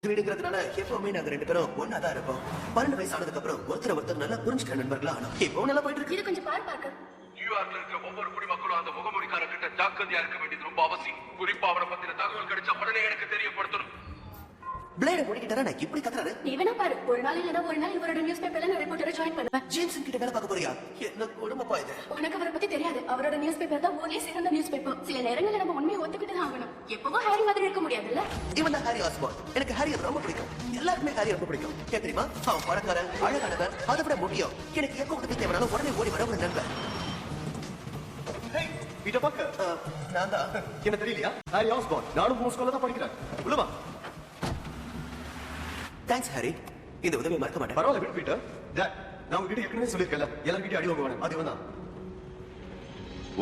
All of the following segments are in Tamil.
வீடுங்கிறதுனால எப்பவுமே நாங்க ரெண்டு பேரும் ஒன்னாதான் இருப்போம். 12 வயசு ஆனதுக்கு அப்புறம் ஒருத்தர் நல்லா புரிஞ்சுக்கிற நண்பர்களா ஆனோம். இப்போ நல்லா போயிட்டு இருக்கு. இது கொஞ்சம் பார்க்க நியூயார்க்ல இருக்கிற ஒவ்வொரு குடிமக்களும் அந்த முகமூடிக்காரர்கிட்ட ஜாக்கிரதையா இருக்க வேண்டியது ரொம்ப அவசியம். குறிப்பா அவரை பத்தின தகவல் கிடைச்ச உடனே எனக்கு தெரியப்படுத்தணும். பிளேட முடிக்கிட்டாரா நான் இப்படி கத்துறாரு. நீ வேணா பாரு, ஒரு நாள் இல்லனா ஒரு நாள் இவரோட நியூஸ் பேப்பர்ல நான் ரிப்போர்ட்டரை ஜாயின் பண்ணுவேன். ஜேம்சன் கிட்ட வேலை பார்க்க போறியா? என்ன குடும்பப்பா இது? உனக்கு அவரை பத்தி தெரியாது. அவரோட நியூஸ் பேப்பர் தான் ஊர்லயே சிறந்த நியூஸ் பேப்பர். சில நேரங்கள்ல நம்ம உண்மையை ஒத்துக்கிட்டு தான் ஆகணும். எப்பவும் ஹாரி மாதிரி இருக்க முடியாதுல்ல. இவன் தான் ஹாரி ஆஸ்பார்ன். எனக்கு ஹாரி ரொம்ப பிடிக்கும். எல்லாருக்குமே ஹாரி ரொம்ப பிடிக்கும். ஏன் தெரியுமா? அவன் பணக்காரன், அழகானவன். அதை விட முக்கியம், எனக்கு எப்ப உதவி தேவைனாலும் உடனே ஓடி வர ஒரு நண்பன். இத பாக்க நான் தான். என்ன தெரியலையா? ஹாரி ஆஸ்பார்ன். நானும் உங்க ஸ்கூல்ல தான் படிக்கிறேன். உள்ளவா. Thanks Harry. இந்த உதவியை மறக்க மாட்டேன். பரவாயில்ல விட்டு பீட்டர். டாட், நான் உங்ககிட்ட ஏற்கனவே சொல்லியிருக்கேன்ல, எல்லார்கிட்டயும் அடி வாங்க வேணாம். அது வேணாம்.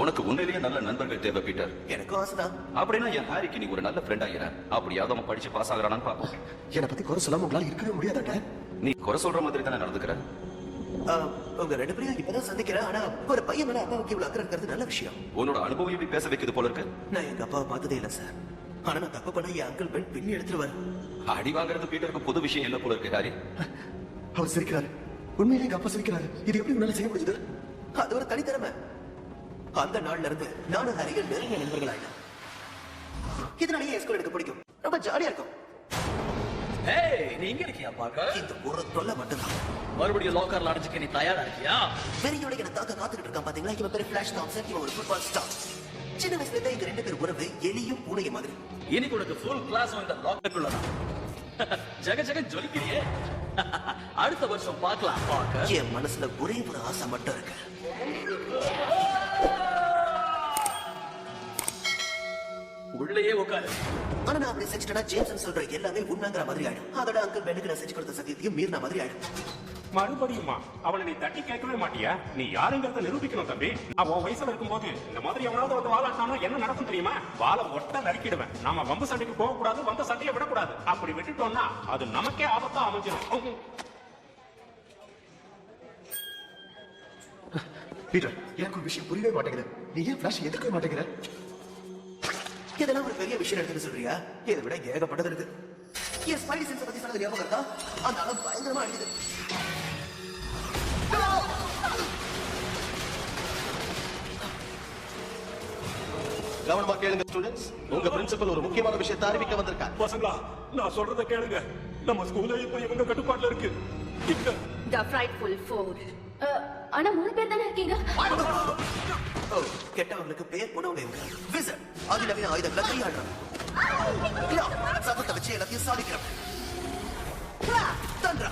உனக்கு உண்மையிலேயே நல்ல நண்பர்கள் தேவை பீட்டர். எனக்கும் ஆசைதான். அப்படின்னா என் ஹாரிக்கு நீ ஒரு நல்ல ஃப்ரெண்ட் ஆகிற. அப்படியாவது அவன் படிச்சு பாஸ் ஆகிறானான்னு பாப்போம். என்னை பத்தி குறை சொல்லாம உங்களால இருக்கவே முடியாதா டாட்? நீ குறை சொல்ற மாதிரி தானே நடந்துக்கிற. உங்க ரெண்டு பேரும் இப்பதான் சந்திக்கிறேன். ஆனா ஒரு பையன் மேல அப்பாவுக்கு இவ்வளவு அக்கறை இருக்கிறது நல்ல விஷயம். உன்னோட அனுபவம் இப்படி பேச வைக்குது போல இருக்கு. நான் எங்க அப்பாவை பார்த்ததே இல்ல சார். ஆனா நான் தப்பு பண்ண என் அங்கிள் பெண் பின்னி எடுத்துருவாரு. அடி வாங்குறது பீட்டருக்கு புது விஷயம் இல்ல போல இருக்கு ஹாரி. அவர் சிரிக்கிறாரு. உண்மையிலேயே எங்க அப்பா சிரிக்கிறாரு. இது எப்படி உன்னால செய்ய முடிஞ்சது? அது ஒரு தனித்திறமை. அந்த நாள்ல இருந்து நானும் ஹாரிகள் நெருங்கிய நண்பர்கள் ஆயிட்டேன். இதனாலேயே என் ஸ்கூல் எனக்கு பிடிக்கும். ரொம்ப ஜாலியா இருக்கும். ஏய், நீ எங்க இருக்கியா பாக்க? இந்த ஒரு தொல்லை மட்டும்தான். மறுபடியும் லாக்கர்ல அடைஞ்சுக்க நீ தயாரா இருக்கியா? வெறியோட என்ன தாக்க காத்துக்கிட்டு இருக்கான் பாத்தீங்களா? இவன் பேரு ஃபிளாஷ் தாம்சன். இவன் ஒரு ஃபுட்பால் ஸ்டார். சின்ன வயசுல இருந்தே இந்த ரெண்டு பேர் உறவு எலியும் பூனையும் மாதிரி. இன்னைக்கு உனக்கு ஃபுல் கிளாஸ் இந்த லாக்கருக்குள்ளதான். ஜக ஜக ஜொலிக்கிறியே. அடுத்த வருஷம் பார்க்கலாம் பாக்க. என் மனசுல ஒரே ஒரு ஆசை மட்டும் இருக்கு. உள்ளேயே உட்காரு. ஆனா நான் அப்படி செஞ்சுட்டேன்னா ஜேம்சன் சொல்ற எல்லாமே உண்மைங்கிற மாதிரி ஆயிடும். அதோட அங்கிள் பெண்ணுக்கு நான் செஞ்சு கொடுத்த சத்தியத்தையும் மீறின மாதிரி ஆயிடும். மறுபடியுமா அவளை நீ தட்டி கேட்கவே மாட்டியா? நீ யாருங்கிறத நிரூபிக்கணும் தம்பி. அவன் வயசுல இருக்கும்போது இந்த மாதிரி எவனாவது வந்து வாழாட்டானா என்ன நடக்கும் தெரியுமா? வாழை ஒட்ட நறுக்கிடுவேன். நாம வம்பு சண்டைக்கு போக கூடாது, வந்த சண்டையை விடக்கூடாது. அப்படி விட்டுட்டோம்னா அது நமக்கே ஆபத்தா அமைஞ்சிடும். பீட்டர், எனக்கு ஒரு விஷயம் புரியவே மாட்டேங்குது. நீ ஏன் ஃபிளாஷ் எதுக்கவே மாட்டேங்கிற? இதெல்லாம் ஒரு பெரிய விஷயம் எடுத்துன்னு சொல்றியா? இதை விட ஏகப்பட்டது இருக்கு. என் ஸ்பைடி சென்ஸ் பத்தி சொன்னது ஞாபகம் இருக்கா? அந்த அளவு பயங்கரமா அடிக்குது. கவனமா கேளுங்க ஸ்டூடண்ட்ஸ். உங்க பிரின்சிபல் ஒரு முக்கியமான விஷயத்தை அறிவிக்க வந்திருக்கார். பசங்களா, நான் சொல்றத கேளுங்க. நம்ம ஸ்கூல்ல இப்ப இவங்க கட்டுப்பாட்டுல இருக்கு. The Frightful Four. ஆனா 3 பேர் தானே இருக்கீங்க. கெட்டவங்களுக்கு பேர் போனவங்க இவங்க. விசர் அதிநவீன ஆயுதங்களை கையாடுறாங்க. சத்தத்தை வச்சு எல்லாத்தையும் சாதிக்கிறாங்க. தந்திரா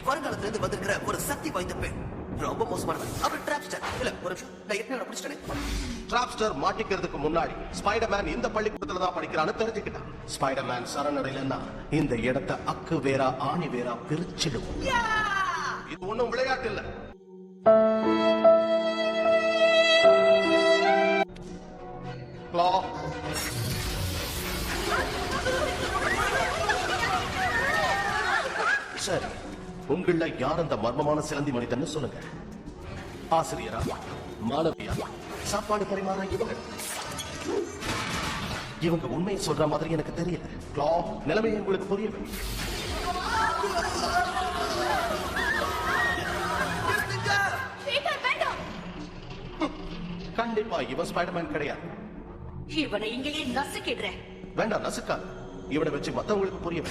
வருங்காலத்துல இருந்து வந்திருக்கிற ஒரு சக்தி வாய்ந்த பெண். ரொம்ப மோசமானவன். அப்புறம் டிராப்ஸ்டர். இல்ல ஒரு நிமிஷம், நான் ஏற்கனவே பிடிச்சிட்டேன். டிராப்ஸ்டர் மாட்டிக்கிறதுக்கு முன்னாடி ஸ்பைடர்மேன் இந்த பள்ளிக்கூடத்துல தான் படிக்கிறான்னு தெரிஞ்சுக்கிட்டான். ஸ்பைடர்மேன் சரணடையிலன்னா இந்த இடத்தை அக்கு வேறா ஆணி வேறா பிரிச்சிடுவோம். இது ஒண்ணும் விளையாட்டு இல்ல. சரி, உங்கள யார் அந்த மர்மமான சிலந்தி மனிதன்னு சொல்லுங்க. ஆசிரியரா, மாணவியா, சாப்பாடு பரிமாற இவங்க உண்மையை சொல்ற மாதிரி எனக்கு தெரியல. நிலைமையை உங்களுக்கு புரியல. கண்டிப்பா இவன் ஸ்பைடர்மேன் கிடையாது. இவனை இங்கேயே நசுக்கிடுறேன். வேண்டாம், நசுக்காது. இவனை வச்சு மத்தவங்களுக்கு புரிய